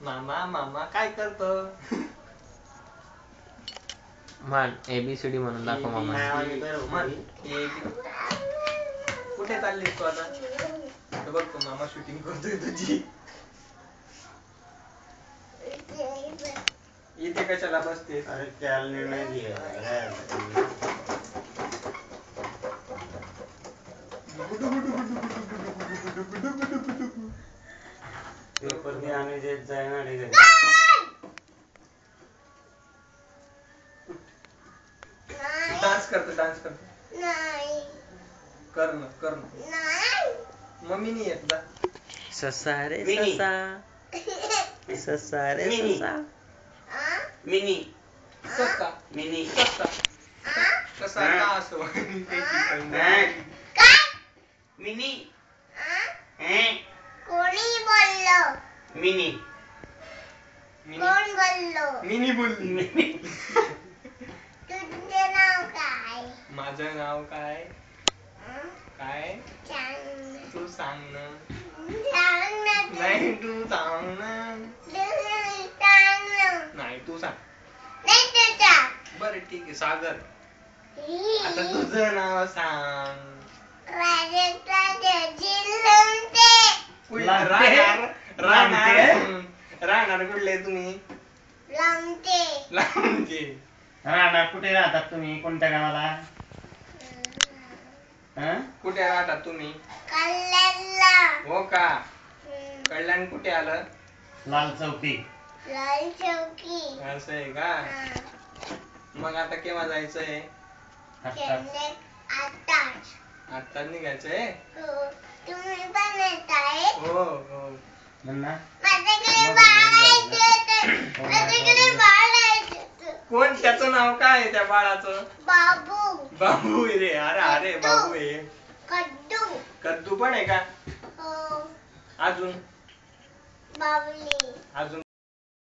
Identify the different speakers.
Speaker 1: मामा मामा काय करतो?
Speaker 2: म्हण ABCD म्हणून दाखव मामा.
Speaker 1: कुठे चाललीस तू आता? बघ तो मामा शूटिंग करतोय तुझी. इथे कशाला बसते?
Speaker 3: अरे त्याला निर्णय घे. पेपर दे आणि देत जाय ना रे.
Speaker 1: डान्स करतो नाही कर ना मम्मी नाही येत ना.
Speaker 2: ससा रे ससा ससा रे ससा
Speaker 3: मिनी
Speaker 1: ससा
Speaker 3: मिनी
Speaker 1: ससा ससा का असो
Speaker 3: मिनी
Speaker 4: कोणी बोललो?
Speaker 3: मिनी
Speaker 4: कोण बोललो?
Speaker 1: मिनी बोलली.
Speaker 4: तुझे नाव काय?
Speaker 1: माझं नाव काय? काय
Speaker 4: सांग.
Speaker 1: तू सांग ना.
Speaker 4: सांग ना.
Speaker 1: नाही तू सांग ना.
Speaker 4: सांग ना.
Speaker 1: नाही तू सांग.
Speaker 4: नाही तू सांग.
Speaker 1: बरं ठीक आहे सागर. आता तुझं नाव सांग. राहणार कुठले तुम्ही? लांबचे.
Speaker 3: राहणार कुठे राहतात तुम्ही? कोणत्या गावाला?
Speaker 1: कुठे राहतात तुम्ही?
Speaker 4: कल्याणला.
Speaker 1: हो का? कल्याण कुठे आलं?
Speaker 3: लाल चौकी.
Speaker 4: लाल चौकी.
Speaker 1: असं आहे का? मग आता केव्हा जायचंय? आता निघायचंय?
Speaker 4: हो. तुम्ही पण येताय?
Speaker 1: हो हो.
Speaker 4: माझ्याकडे बाळ आहे.
Speaker 1: कोण त्याचं नाव काय आहे त्या बाळाचं?
Speaker 4: बाबू.
Speaker 1: बाबू रे. अरे बाबू आहे.
Speaker 4: कद्दू.
Speaker 1: कद्दू पण आहे का?
Speaker 4: हो.
Speaker 1: अजून
Speaker 4: बाबली.
Speaker 1: अजून